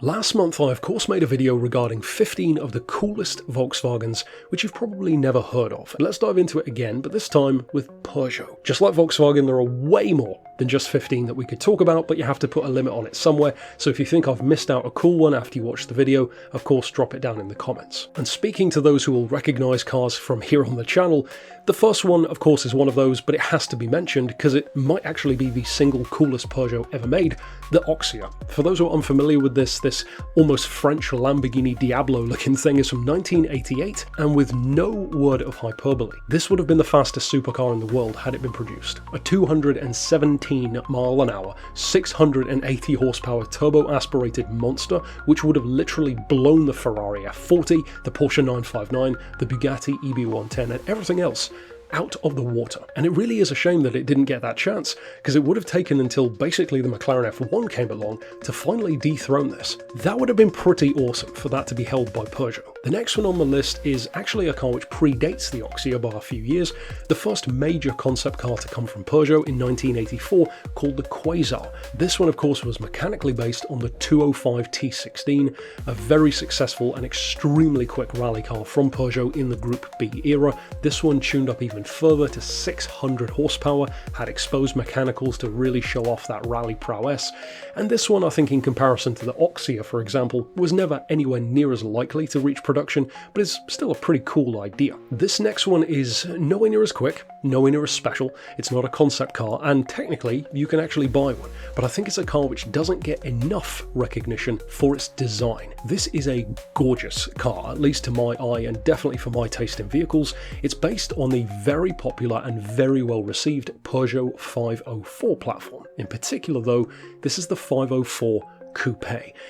Last month I of course made a video regarding 15 of the coolest Volkswagens which you've probably never heard of. And let's dive into it again, but this time with Peugeot. Just like Volkswagen, there are way more than just 15 that we could talk about, but you have to put a limit on it somewhere. So if you think I've missed out a cool one after you watch the video, of course drop it down in the comments. And speaking to those who will recognise cars from here on the channel, the first one of course is one of those, but it has to be mentioned because it might actually be the single coolest Peugeot ever made, the Oxia. For those who are unfamiliar with this almost French Lamborghini Diablo looking thing is from 1988, and with no word of hyperbole, this would have been the fastest supercar in the world had it been produced. A 217 mile an hour, 680 horsepower turbo aspirated monster which would have literally blown the Ferrari F40, the Porsche 959, the Bugatti EB110 and everything else out of the water. And it really is a shame that it didn't get that chance, because it would have taken until basically the McLaren F1 came along to finally dethrone this. That would have been pretty awesome for that to be held by Peugeot. The next one on the list is actually a car which predates the Oxia by a few years, the first major concept car to come from Peugeot in 1984, called the Quasar. This one of course was mechanically based on the 205 T16, a very successful and extremely quick rally car from Peugeot in the Group B era. This one tuned up even further to 600 horsepower, had exposed mechanicals to really show off that rally prowess, and this one I think in comparison to the Oxia for example was never anywhere near as likely to reach production, but is still a pretty cool idea. This next one is nowhere near as quick, nowhere near as special, it's not a concept car, and technically you can actually buy one, but I think it's a car which doesn't get enough recognition for its design. This is a gorgeous car, at least to my eye and definitely for my taste in vehicles. It's based on the very popular and very well received Peugeot 504 platform. In particular though, this is the 504 Coupe.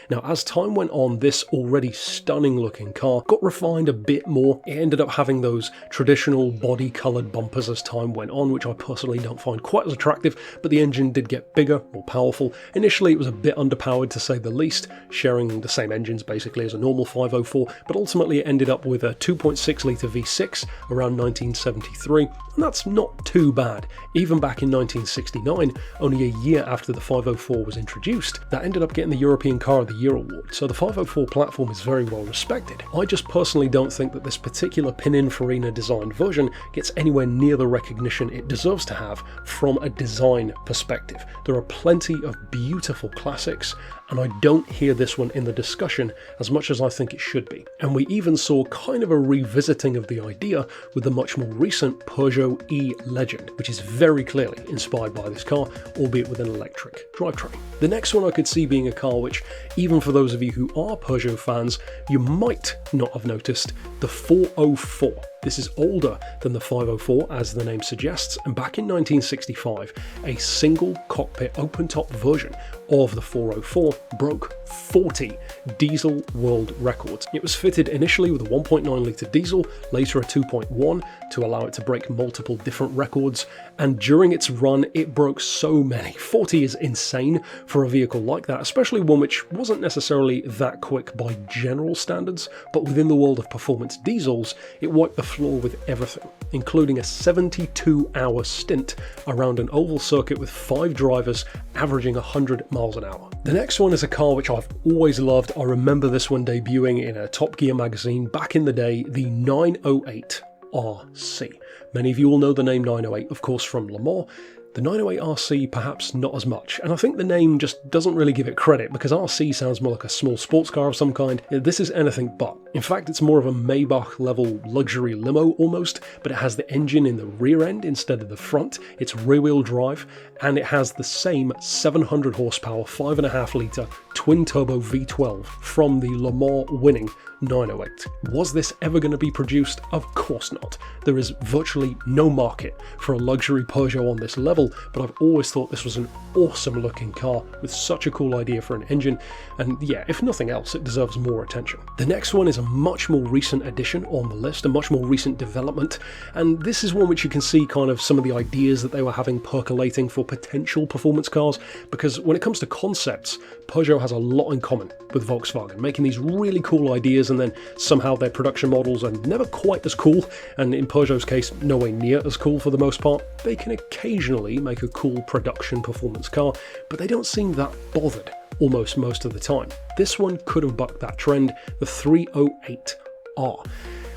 Now as time went on, this already stunning looking car got refined a bit more. It ended up having those traditional body coloured bumpers as time went on, which I personally don't find quite as attractive, but the engine did get bigger, more powerful. Initially it was a bit underpowered to say the least, sharing the same engines basically as a normal 504, but ultimately it ended up with a 2.6 litre V6 around 1973, and that's not too bad. Even back in 1969, only a year after the 504 was introduced, that ended up getting the European Car of the Year award, so the 504 platform is very well respected. I just personally don't think that this particular Pininfarina designed version gets anywhere near the recognition it deserves to have from a design perspective. There are plenty of beautiful classics, and I don't hear this one in the discussion as much as I think it should be. And we even saw kind of a revisiting of the idea with the much more recent Peugeot E-Legend, which is very clearly inspired by this car, albeit with an electric drivetrain. The next one I could see being a car which, even for those of you who are Peugeot fans, you might not have noticed, the 404. This is older than the 504 as the name suggests, and back in 1965 a single cockpit open top version of the 404 broke 40 diesel world records. It was fitted initially with a 1.9 litre diesel, later a 2.1 to allow it to break multiple different records, and during its run it broke so many. 40 is insane for a vehicle like that, especially one which wasn't necessarily that quick by general standards, but within the world of performance diesels it wiped the floor with everything, including a 72-hour stint around an oval circuit with 5 drivers averaging 100 miles an hour. The next one is a car which I've always loved. I remember this one debuting in a Top Gear magazine back in the day, the 908 RC. Many of you will know the name 908 of course from Le Mans. The 908 RC perhaps not as much, and I think the name just doesn't really give it credit because RC sounds more like a small sports car of some kind. This is anything but. In fact, it's more of a Maybach level luxury limo almost, but it has the engine in the rear end instead of the front, it's rear wheel drive, and it has the same 700 horsepower 5.5 litre twin turbo V12 from the Le Mans winning 908. Was this ever going to be produced? Of course not. There is virtually no market for a luxury Peugeot on this level, but I've always thought this was an awesome looking car with such a cool idea for an engine, and yeah, if nothing else, it deserves more attention. The next one is a much more recent addition on the list, a much more recent development, and this is one which you can see kind of some of the ideas that they were having percolating for potential performance cars, because when it comes to concepts, Peugeot has a lot in common with Volkswagen, making these really cool ideas and then somehow their production models are never quite as cool, and in Peugeot's case nowhere near as cool for the most part. They can occasionally hopefully make a cool production performance car, but they don't seem that bothered almost most of the time. This one could have bucked that trend, the 308R.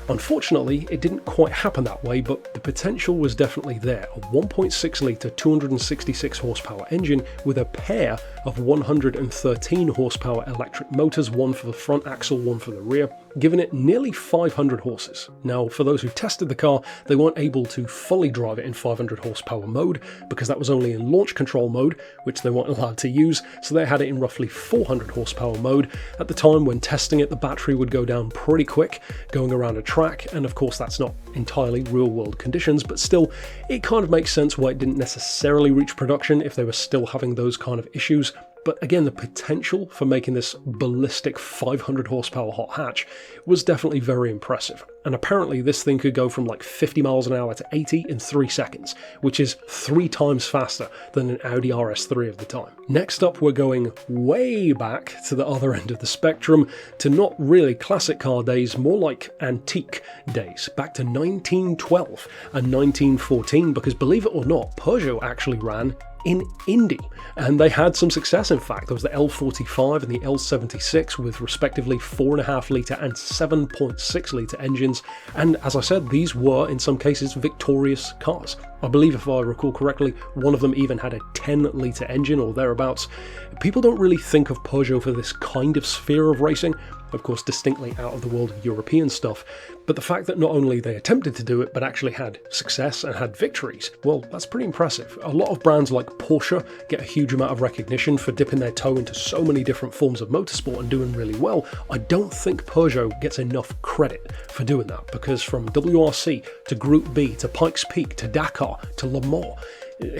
Unfortunately, it didn't quite happen that way, but the potential was definitely there. A 1.6 litre 266 horsepower engine with a pair of 113 horsepower electric motors, one for the front axle, one for the rear, giving it nearly 500 horses. Now, for those who tested the car, they weren't able to fully drive it in 500 horsepower mode because that was only in launch control mode, which they weren't allowed to use, so they had it in roughly 400 horsepower mode. At the time when testing it, the battery would go down pretty quick, going around a track, and of course that's not entirely real world conditions, but still it kind of makes sense why it didn't necessarily reach production if they were still having those kind of issues. But again, the potential for making this ballistic 500 horsepower hot hatch was definitely very impressive. And apparently this thing could go from like 50 miles an hour to 80 in 3 seconds, which is 3 times faster than an Audi RS3 of the time. Next up, we're going way back to the other end of the spectrum, to not really classic car days, more like antique days, back to 1912 and 1914, because believe it or not, Peugeot actually ran in Indy, and they had some success. In fact, there was the L45 and the L76 with respectively 4.5 litre and 7.6 litre engines, and as I said, these were in some cases victorious cars. I believe, if I recall correctly, one of them even had a 10 litre engine or thereabouts. People don't really think of Peugeot for this kind of sphere of racing, of course distinctly out of the world of European stuff, but the fact that not only they attempted to do it but actually had success and had victories, well, that's pretty impressive. A lot of brands like Porsche get a huge amount of recognition for dipping their toe into so many different forms of motorsport and doing really well. I don't think Peugeot gets enough credit for doing that, because from WRC to Group B to Pikes Peak to Dakar to Le Mans,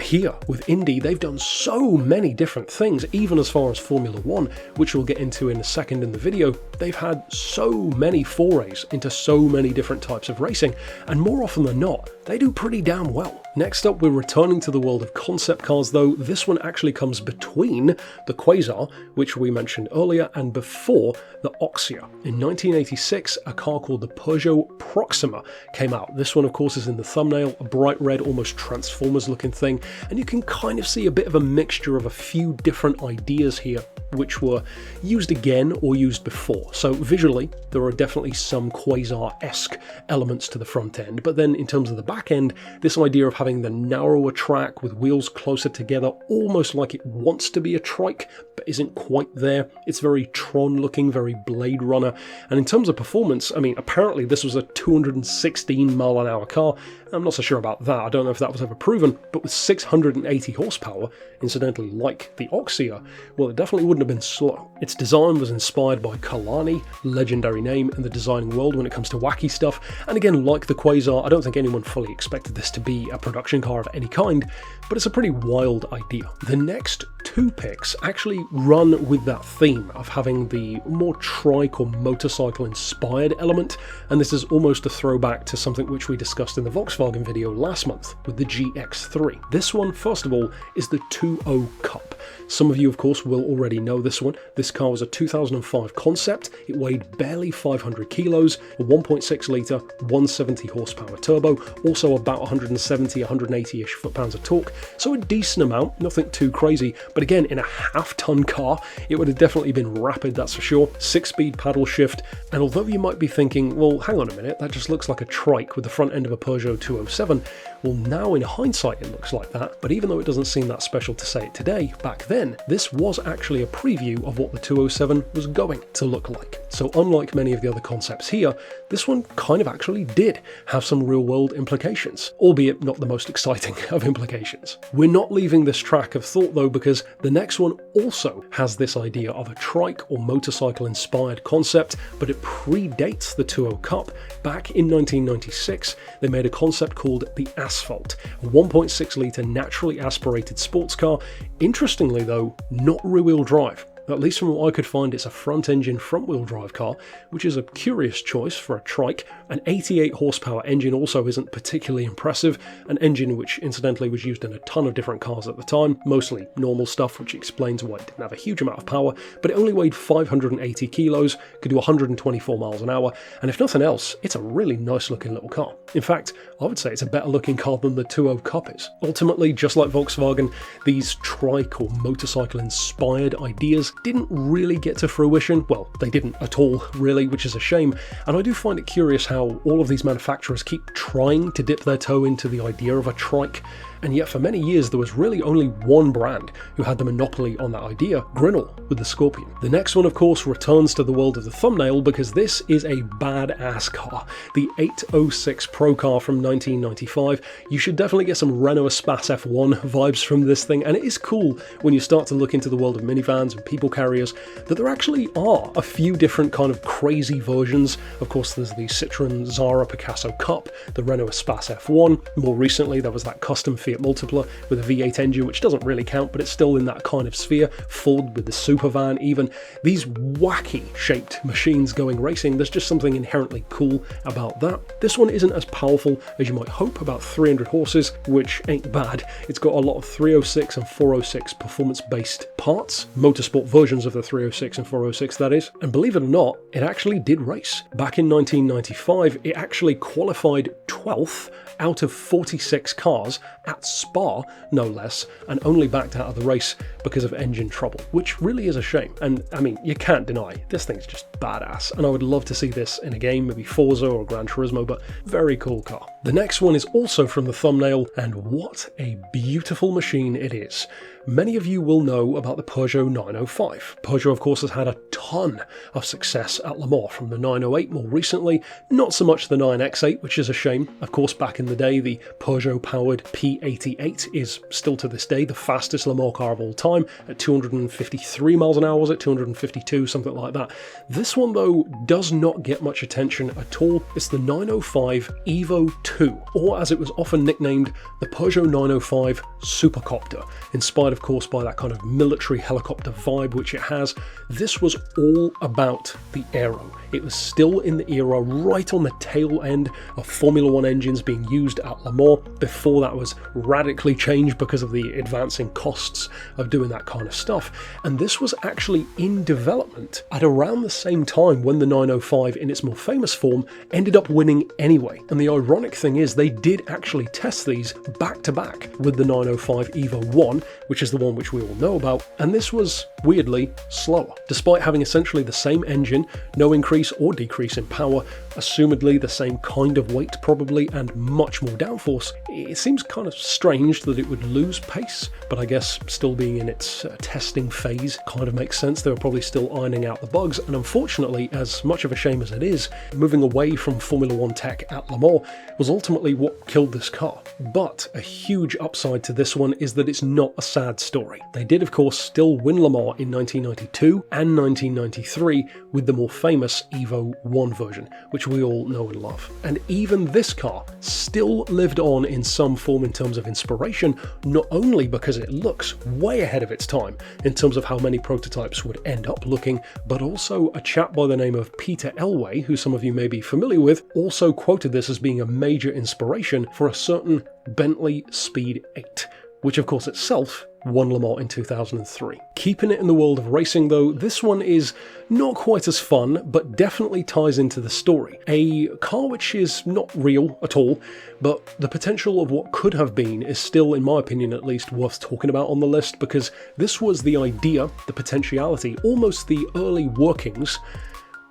here with Indy, they've done so many different things, even as far as Formula 1, which we'll get into in a second in the video. They've had so many forays into so many different types of racing, and more often than not, they do pretty damn well. Next up, we're returning to the world of concept cars, though this one actually comes between the Quasar, which we mentioned earlier, and before the Oxia. In 1986, a car called the Peugeot Proxima came out. This one, of course, is in the thumbnail, a bright red, almost Transformers looking thing, and you can kind of see a bit of a mixture of a few different ideas here, which were used again or used before. So visually, there are definitely some Quasar-esque elements to the front end, but then in terms of the back end, this idea of having the narrower track with wheels closer together, almost like it wants to be a trike, but isn't quite there. It's very Tron looking, very Blade Runner. And in terms of performance, I mean, apparently this was a 216 mile an hour car. I'm not so sure about that, I don't know if that was ever proven, but with 680 horsepower, incidentally like the Oxia, well, it definitely wouldn't have been slow. Its design was inspired by Kalani, legendary name in the designing world when it comes to wacky stuff, and again, like the Quasar, I don't think anyone fully expected this to be a production car of any kind, but it's a pretty wild idea. The next 2 picks actually run with that theme of having the more trike or motorcycle inspired element, and this is almost a throwback to something which we discussed in the Volkswagen video last month with the GX3. This one, first of all, is the 2.0 Cup. Some of you, of course, will already know this one. This car was a 2005 concept. It weighed barely 500 kilos, a 1.6 litre, 170 horsepower turbo, also about 170-180-ish foot-pounds of torque, so a decent amount, nothing too crazy, but again, in a half-ton car, it would have definitely been rapid, that's for sure. 6-speed paddle shift, and although you might be thinking, well, hang on a minute, that just looks like a trike with the front end of a Peugeot 207, well, now in hindsight it looks like that, but even though it doesn't seem that special to say it today, back then, this was actually a preview of what the 207 was going to look like. So unlike many of the other concepts here, this one kind of actually did have some real-world implications, albeit not the most exciting of implications. We're not leaving this track of thought though, because the next one also has this idea of a trike or motorcycle-inspired concept, but it predates the 2.0 Cup. Back in 1996, they made a concept called the Asphalt, a 1.6 litre naturally aspirated sports car. Interestingly though, not rear-wheel drive. At least from what I could find, it's a front-engine, front-wheel drive car, which is a curious choice for a trike. An 88 horsepower engine also isn't particularly impressive, an engine which incidentally was used in a ton of different cars at the time, mostly normal stuff, which explains why it didn't have a huge amount of power, but it only weighed 580 kilos, could do 124 miles an hour, and if nothing else, it's a really nice looking little car. In fact, I would say it's a better looking car than the 2.0 Cup is. Ultimately, just like Volkswagen, these trike or motorcycle inspired ideas didn't really get to fruition. Well, they didn't at all, really, which is a shame, and I do find it curious how all of these manufacturers keep trying to dip their toe into the idea of a trike, and yet for many years there was really only one brand who had the monopoly on that idea, Grinnell with the Scorpion. The next one, of course, returns to the world of the thumbnail because this is a badass car, the 806 Pro car from 1995. You should definitely get some Renault Espace F1 vibes from this thing, and it is cool when you start to look into the world of minivans and people carriers that there actually are a few different kind of crazy versions. Of course, there's the Citroën Zara Picasso Cup, the Renault Espace F1. More recently, there was that custom Fiat Multipla with a V8 engine, which doesn't really count, but it's still in that kind of sphere. Ford with the Supervan, even. These wacky shaped machines going racing, there's just something inherently cool about that. This one isn't as powerful as you might hope, about 300 horses, which ain't bad. It's got a lot of 306 and 406 performance-based parts, motorsport versions of the 306 and 406 that is, and believe it or not, it actually did race. Back in 1995, it actually qualified 12th out of 46 cars at Spa, no less, and only backed out of the race because of engine trouble, which really is a shame. And I mean, you can't deny, this thing's just badass, and I would love to see this in a game, maybe Forza or Gran Turismo, but very cool car. The next one is also from the thumbnail, and what a beautiful machine it is. Many of you will know about the Peugeot 905. Peugeot, of course, has had a ton of success at Le Mans, from the 908 more recently, not so much the 9X8, which is a shame. Of course, back in the day, the Peugeot-powered P88 is still to this day the fastest Le Mans car of all time, at 253 miles an hour, was it? 252, something like that. This one, though, does not get much attention at all. It's the 905 Evo 2, or as it was often nicknamed, the Peugeot 905 Supercopter, inspired of course by that kind of military helicopter vibe which it has. This was all about the aero. It was still in the era right on the tail end of Formula One engines being used at Le Mans. Before that was radically changed because of the advancing costs of doing that kind of stuff. And this was actually in development at around the same time when the 905 in its more famous form ended up winning anyway. And the ironic thing is they did actually test these back to back with the 905 Evo 1, which is the one which we all know about, and this was weirdly slower. Despite having essentially the same engine, no increase or decrease in power, assumedly the same kind of weight probably, and much more downforce, it seems kind of strange that it would lose pace, but I guess still being in its testing phase kind of makes sense. They were probably still ironing out the bugs, and unfortunately, as much of a shame as it is, moving away from Formula One tech at Le Mans was ultimately what killed this car. But a huge upside to this one is that it's not a sad story. They did, of course, still win Le Mans in 1992 and 1993 with the more famous Evo 1 version, which we all know and love. And even this car still lived on in some form in terms of inspiration, not only because it looks way ahead of its time in terms of how many prototypes would end up looking, but also a chap by the name of Peter Elway, who some of you may be familiar with, also quoted this as being a major inspiration for a certain Bentley Speed 8, which of course itself won Le Mans in 2003. Keeping it in the world of racing though, this one is not quite as fun, but definitely ties into the story. A car which is not real at all, but the potential of what could have been is still, in my opinion at least, worth talking about on the list, because this was the idea, the potentiality, almost the early workings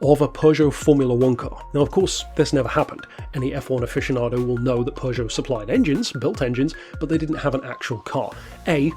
of a Peugeot Formula One car. Now, of course, this never happened. Any F1 aficionado will know that Peugeot supplied engines, built engines, but they didn't have an actual car.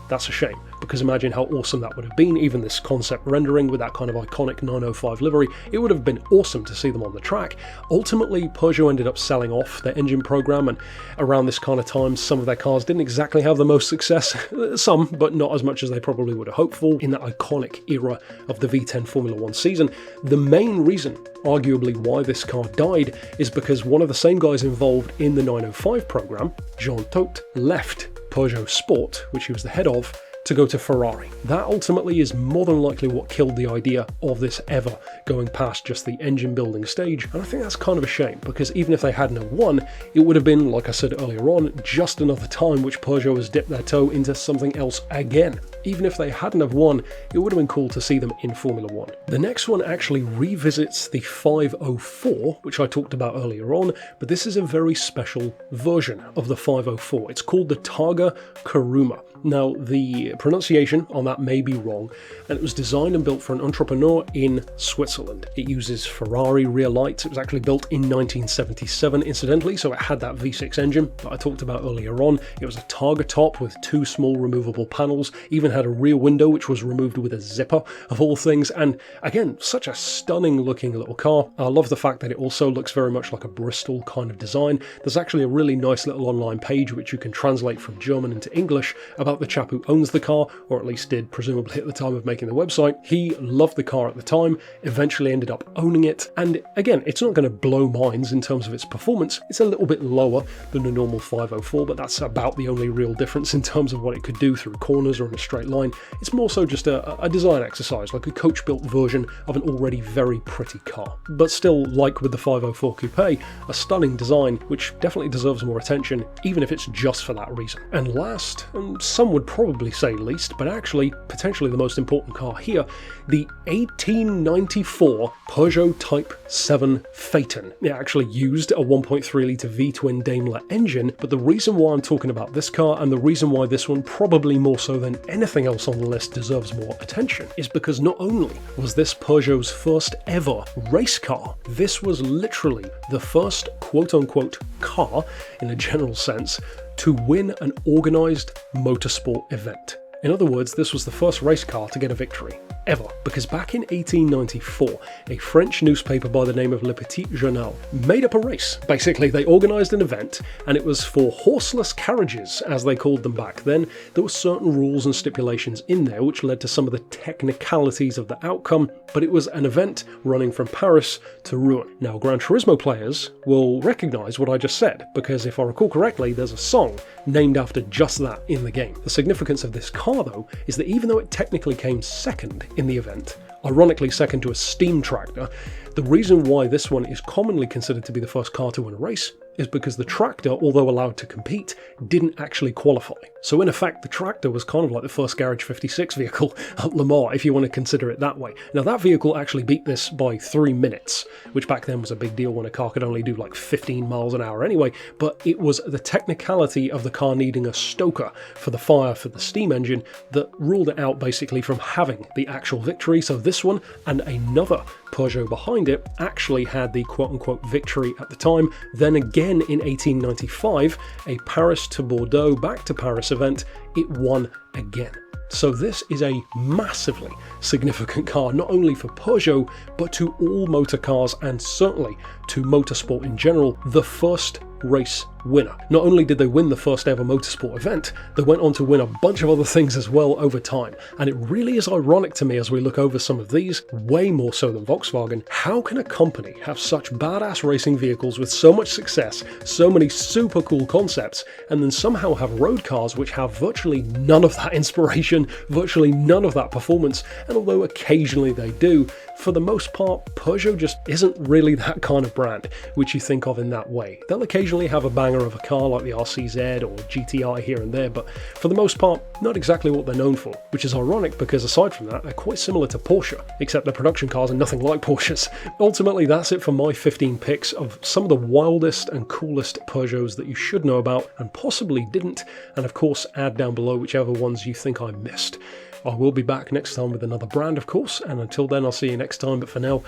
That's a shame, because imagine how awesome that would have been, even this concept rendering with that kind of iconic 905 livery. It would have been awesome to see them on the track. Ultimately, Peugeot ended up selling off their engine program, and around this kind of time, some of their cars didn't exactly have the most success. Some, but not as much as they probably would have hoped for in that iconic era of the V10 Formula One season. The main reason, arguably, why this car died is because one of the same guys involved in the 905 program, Jean Todt, left Peugeot Sport, which he was the head of, to go to Ferrari. That ultimately is more than likely what killed the idea of this ever going past just the engine building stage, and I think that's kind of a shame, because even if they hadn't have won, it would have been, like I said earlier on, just another time which Peugeot has dipped their toe into something else again. Even if they hadn't have won, it would have been cool to see them in Formula 1. The next one actually revisits the 504, which I talked about earlier on, but this is a very special version of the 504. It's called the Targa Kuruma. Now, the pronunciation on that may be wrong, and it was designed and built for an entrepreneur in Switzerland. It uses Ferrari rear lights. It was actually built in 1977, incidentally, so it had that V6 engine that I talked about earlier on. It was a Targa top with 2 small removable panels, even had a rear window which was removed with a zipper, of all things, and again, such a stunning looking little car. I love the fact that it also looks very much like a Bristol kind of design. There's actually a really nice little online page which you can translate from German into English about the chap who owns the car, or at least did, presumably at the time of making the website. He loved the car at the time, eventually ended up owning it, and again, it's not going to blow minds in terms of its performance. It's a little bit lower than the normal 504, but that's about the only real difference in terms of what it could do through corners or in a straight line. It's more so just a design exercise, like a coach-built version of an already very pretty car. But still, like with the 504 Coupe, a stunning design which definitely deserves more attention, even if it's just for that reason. And last, and some would probably say least, but actually potentially the most important car here, the 1894 Peugeot Type 7 Phaeton. It actually used a 1.3 litre V-twin Daimler engine, but the reason why I'm talking about this car, and the reason why this one probably more so than anything else on the list deserves more attention, is because not only was this Peugeot's first ever race car, this was literally the first quote-unquote car, in a general sense, to win an organised motorsport event. In other words, this was the first race car to get a victory, ever, because back in 1894, a French newspaper by the name of Le Petit Journal made up a race. Basically, they organised an event, and it was for horseless carriages, as they called them back then. There were certain rules and stipulations in there which led to some of the technicalities of the outcome, but it was an event running from Paris to Rouen. Now, Gran Turismo players will recognise what I just said, because if I recall correctly, there's a song named after just that in the game. The significance of this car, though, is that even though it technically came second in the event, ironically second to a steam tractor, the reason why this one is commonly considered to be the first car to win a race is because the tractor, although allowed to compete, didn't actually qualify. So in effect, the tractor was kind of like the first Garage 56 vehicle at Le Mans, if you want to consider it that way. Now, that vehicle actually beat this by 3 minutes, which back then was a big deal when a car could only do like 15 miles an hour anyway, but it was the technicality of the car needing a stoker for the fire for the steam engine that ruled it out basically from having the actual victory. So this one and another Peugeot behind it actually had the quote-unquote victory at the time. Then again in 1895, a Paris to Bordeaux back to Paris event, it won again. So this is a massively significant car, not only for Peugeot, but to all motor cars and certainly to motorsport in general. The first race winner. Not only did they win the first ever motorsport event, they went on to win a bunch of other things as well over time. And it really is ironic to me as we look over some of these, way more so than Volkswagen. How can a company have such badass racing vehicles with so much success, so many super cool concepts, and then somehow have road cars which have virtually none of that inspiration, virtually none of that performance, and although occasionally they do, for the most part, Peugeot just isn't really that kind of brand which you think of in that way. They'll occasionally have a banger of a car like the RCZ or GTI here and there, but for the most part, not exactly what they're known for, which is ironic because aside from that, they're quite similar to Porsche, except their production cars are nothing like Porsches. Ultimately, that's it for my 15 picks of some of the wildest and coolest Peugeots that you should know about and possibly didn't, and of course, add down below whichever ones you think I missed. I will be back next time with another brand, of course, and until then, I'll see you next time, but for now,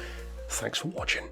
thanks for watching.